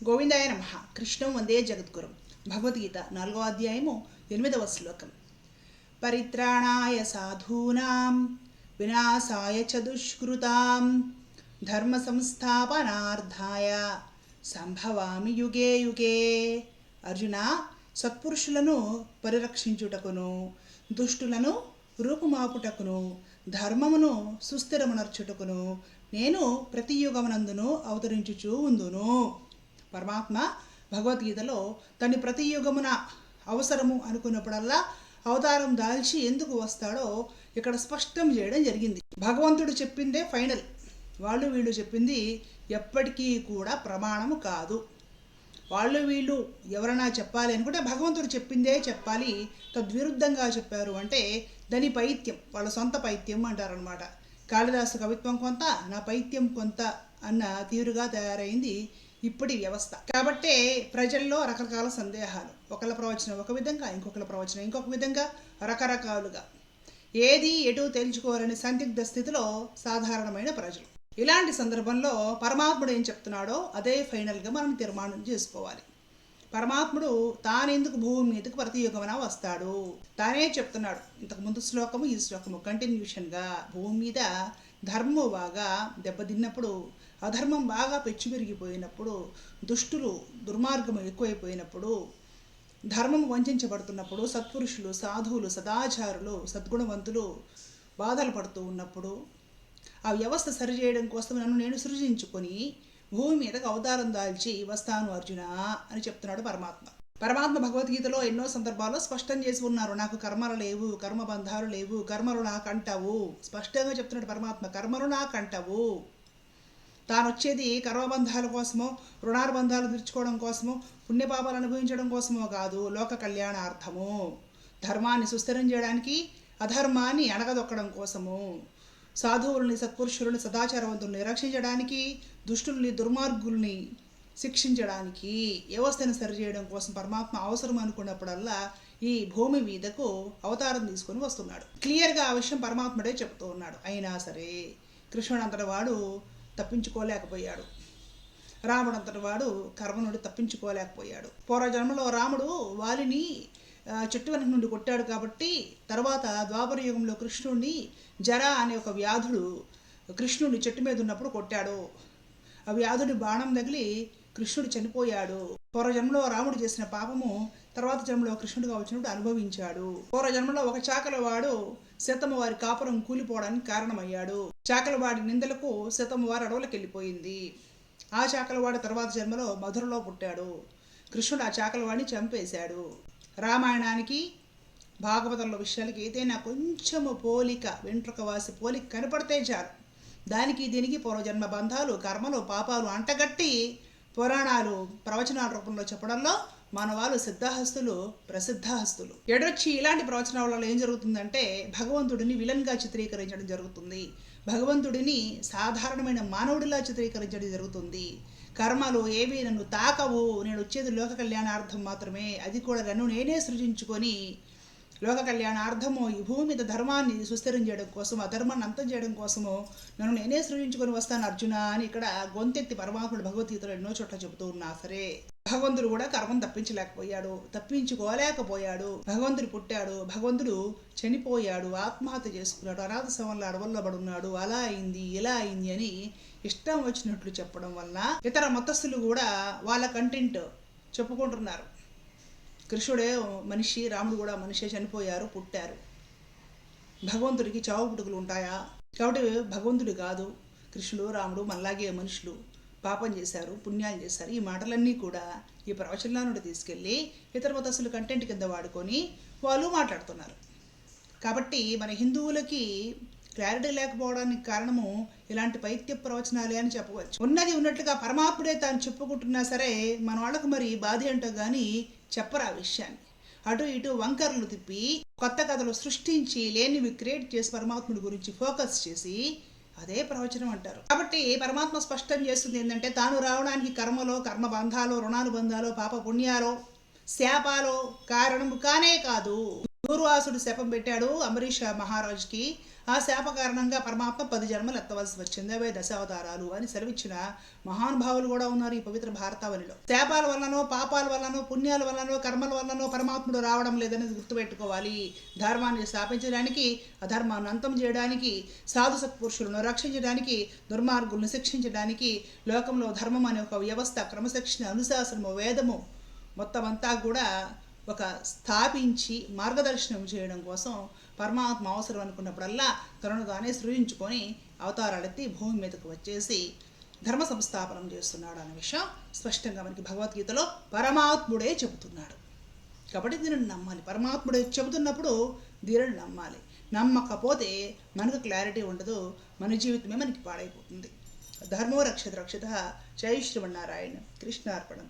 గోవిందాయ నమః. కృష్ణం వందే జగద్గురం. భగవద్గీత 4వ అధ్యాయము 8వ శ్లోకం. పరిత్రాణాయ సాధూనాం వినాశాయ చ దుష్కృతాం ధర్మ సంస్థాపనార్థాయ సంభవామి యుగే యుగే. అర్జున, సత్పురుషులను పరిరక్షించుటకును దుష్టులను రూపుమాపుటకును ధర్మమును సుస్థిరమునర్చుటకును నేను ప్రతి యుగమునందును అవతరించుచూ ఉందును. పరమాత్మ భగవద్గీతలో తన ప్రతి యుగమున అవసరము అనుకున్నప్పుడల్లా అవతారం దాల్చి ఎందుకు వస్తాడో ఇక్కడ స్పష్టం చేయడం జరిగింది. భగవంతుడు చెప్పిందే ఫైనల్, వాళ్ళు వీళ్ళు చెప్పింది ఎప్పటికీ కూడా ప్రమాణము కాదు. వాళ్ళు వీళ్ళు ఎవరైనా చెప్పాలి అనుకుంటే భగవంతుడు చెప్పిందే చెప్పాలి. తద్విరుద్ధంగా చెప్పారు అంటే దాని పైత్యం, వాళ్ళ సొంత పైత్యం అంటారనమాట. కాళిదాసు కవిత్వం కొంత, నా పైత్యం కొంత అన్న తీరుగా తయారైంది ఇప్పటి వ్యవస్థ. కాబట్టే ప్రజల్లో రకరకాల సందేహాలు, ఒకళ్ళ ప్రవచనం ఒక విధంగా, ఇంకొకళ్ళ ప్రవచనం ఇంకొక విధంగా, రకరకాలుగా ఏది ఎటు తేల్చుకోవాలనే సందిగ్ధ స్థితిలో సాధారణమైన ప్రజలు. ఇలాంటి సందర్భంలో పరమాత్ముడు ఏం చెప్తున్నాడో అదే ఫైనల్గా మనం తీర్మానం చేసుకోవాలి. పరమాత్ముడు తానెందుకు భూమి మీదకు ప్రతి యుగమున వస్తాడు తానే చెప్తున్నాడు. ఇంతకుముందు శ్లోకము ఈ శ్లోకము కంటిన్యూషన్గా భూమి మీద ధర్మము బాగా దెబ్బతిన్నప్పుడు, అధర్మం బాగా పెరిగిపోయినప్పుడు, దుష్టులు దుర్మార్గము ఎక్కువైపోయినప్పుడు, ధర్మం వంచబడుతున్నప్పుడు, సత్పురుషులు సాధువులు సదాచారులు సద్గుణవంతులు బాధలు పడుతూ ఉన్నప్పుడు ఆ వ్యవస్థ సరిచేయడం కోసం నన్ను నేను సృజించుకొని భూమి మీదకు అవతారం దాల్చి వస్తాను అర్జున అని చెప్తున్నాడు పరమాత్మ. పరమాత్మ భగవద్గీతలో ఎన్నో సందర్భాల్లో స్పష్టం చేసి ఉన్నారు. నాకు కర్మలు లేవు, కర్మబంధాలు లేవు, కర్మలు నాకు అంటావు స్పష్టంగా చెప్తున్నాడు పరమాత్మ. కర్మలు నాకు అంటావు. తాను వచ్చేది కర్మబంధాల కోసమో, రుణానుబంధాలు తీర్చుకోవడం కోసమో, పుణ్యపాపాలు అనుభవించడం కోసమో కాదు, లోక కళ్యాణార్థము, ధర్మాన్ని సుస్థిరం చేయడానికి, అధర్మాన్ని అణగదొక్కడం కోసము, సాధువుల్ని సత్పురుషుల్ని సదాచారవంతుల్ని రక్షించడానికి, దుష్టుల్ని దుర్మార్గుల్ని శిక్షించడానికి, వ్యవస్థను సరిచేయడం కోసం పరమాత్మ అవసరం అనుకున్నప్పుడల్లా ఈ భూమి మీదకు అవతారం తీసుకొని వస్తున్నాడు. క్లియర్గా ఆ విషయం పరమాత్ముడే చెప్తూ ఉన్నాడు. అయినా సరే కృష్ణుడు అంతటి వాడు తప్పించుకోలేకపోయాడు. రాముడు అంతటి వాడు కర్మ నుండి తప్పించుకోలేకపోయాడు. పూర్వజన్మలో రాముడు వాలిని చెట్టు వెనక నుండి కొట్టాడు కాబట్టి తర్వాత ద్వాపర యుగంలో కృష్ణుడిని జర అనే ఒక వ్యాధుడు కృష్ణుడిని చెట్టు మీద ఉన్నప్పుడు కొట్టాడు. ఆ వ్యాధుడి బాణం తగిలి కృష్ణుడు చనిపోయాడు. పూర్వజన్మలో రాముడు చేసిన పాపము తర్వాత జన్మలో కృష్ణుడిగా వచ్చినప్పుడు అనుభవించాడు. పూర్వజన్మలో ఒక చాకలవాడు సీతమ్మ వారి కాపురం కూలిపోవడానికి కారణమయ్యాడు. చాకలవాడి నిందలకు సీతమ్మ వారి అడవులకు వెళ్ళిపోయింది. ఆ చాకలవాడు తర్వాత జన్మలో మధురలో పుట్టాడు. కృష్ణుడు ఆ చాకలవాడిని చంపేశాడు. రామాయణానికి భాగవతంలో విషయాలకి ఏదైనా కొంచెము పోలిక, వెంట్రుక వాసి పోలిక కనపడితే చాలు దానికి దీనికి పూర్వజన్మ బంధాలు, కర్మలు, పాపాలు అంటగట్టి పురాణాలు ప్రవచనాల రూపంలో చెప్పడంలో మన వాళ్ళు సిద్ధహస్తులు, ప్రసిద్ధహస్తులు. ఎడొచ్చి ఇలాంటి ప్రవచనాలలో ఏం జరుగుతుందంటే భగవంతుడిని విలన్గా చిత్రీకరించడం జరుగుతుంది. భగవంతుడిని సాధారణమైన మానవుడిలా చిత్రీకరించడం జరుగుతుంది. కర్మలు ఏవి నన్ను తాకవు, నేను వచ్చేది లోక కళ్యాణార్థం మాత్రమే, అది కూడా నన్ను నేనే సృజించుకొని లోక కళ్యాణార్థము ఈ భూమి మీద ధర్మాన్ని సుస్థిరం చేయడం కోసం, అధర్మాన్ని అంతం చేయడం కోసము నన్ను నేనే సృజించుకొని వస్తాను అర్జున అని ఇక్కడ గొంతెత్తి పరమాత్ముడు భగవద్గీతలో ఎన్నో చోట్ల చెబుతూ ఉన్నా సరే భగవంతుడు కూడా కర్మను తప్పించుకోలేకపోయాడు. భగవంతుడు పుట్టాడు, భగవంతుడు చనిపోయాడు, ఆత్మహత్య చేసుకున్నాడు, అనాథ శవంలో అడవుల్లో పడున్నాడు, అలా అయింది ఇలా అయింది అని ఇష్టం వచ్చినట్లు చెప్పడం వల్ల ఇతర మతస్థులు కూడా వాళ్ళ కంటెంట్ చెప్పుకుంటున్నారు. కృష్ణుడే మనిషి, రాముడు కూడా మనిషి, చనిపోయారు, పుట్టారు, భగవంతుడికి చావు పుట్టుకలు ఉంటాయా? కాబట్టి భగవంతుడు కాదు, కృష్ణుడు రాముడు మనలాగే మనుషులు, పాపం చేశారు, పుణ్యాలు చేశారు. ఈ మాటలన్నీ కూడా ఈ ప్రవచనాల నుండి తీసుకెళ్ళి ఇతర మతస్థులు కంటెంట్ కింద వాడుకొని వాళ్ళు మాట్లాడుతున్నారు. కాబట్టి మన హిందువులకి క్లారిటీ లేకపోవడానికి కారణము ఇలాంటి పైత్య ప్రవచనాలే అని చెప్పవచ్చు. ఉన్నది ఉన్నట్లుగా పరమాత్ముడే తాను చెప్పుకుంటున్నా సరే మన వాళ్ళకు మరి బాధ ఏంటో కానీ చెప్పరు ఆ విషయాన్ని. అటు ఇటు వంకర్లు తిప్పి కొత్త కథలు సృష్టించి లేనివి క్రియేట్ చేసి పరమాత్ముడి గురించి ఫోకస్ చేసి అదే ప్రవచనం అంటారు. కాబట్టి పరమాత్మ స్పష్టం చేస్తుంది ఏంటంటే తాను రావడానికి కర్మలో, కర్మబంధాలు, రుణానుబంధాలు, పాప పుణ్యాలు, శాపాలు కారణము కానే కాదు. దూర్వాసుడు శాపం పెట్టాడు అంబరీష మహారాజుకి. ఆ శాప కారణంగా పరమాత్మ 10 జన్మలు ఎత్తవలసి వచ్చింది, అవే దశావతారాలు అని సెలవిచ్చిన మహానుభావులు కూడా ఉన్నారు ఈ పవిత్ర భారతావనిలో. శాపాల వల్లనో, పాపాల వల్లనో, పుణ్యాల వల్లనో, కర్మల వల్లనో పరమాత్ముడు రావడం లేదనేది గుర్తుపెట్టుకోవాలి. ధర్మాన్ని స్థాపించడానికి, అధర్మాన్ని అంతం చేయడానికి, సాధు సత్పురుషులను రక్షించడానికి, దుర్మార్గులను శిక్షించడానికి, లోకంలో ధర్మం అనే ఒక వ్యవస్థ, క్రమశిక్షణ, అనుశాసనము, వేదము మొత్తం అంతా కూడా ఒక స్థాపించి మార్గదర్శనం చేయడం కోసం పరమాత్మ అవసరం అనుకున్నప్పుడల్లా తనను తానే సృజించుకొని అవతారాలెత్తి భూమి మీదకు వచ్చేసి ధర్మ సంస్థాపనం చేస్తున్నాడు అనే విషయం స్పష్టంగా మనకి భగవద్గీతలో పరమాత్ముడే చెబుతున్నాడు. కాబట్టి దీనిని నమ్మాలి. పరమాత్ముడే చెబుతున్నప్పుడు దీనిని నమ్మాలి. నమ్మకపోతే మనకు క్లారిటీ ఉండదు, మన జీవితమే మనకి పాడైపోతుంది. ధర్మో రక్షత రక్షిత. జై శ్రీమన్నారాయణ. కృష్ణార్పణం.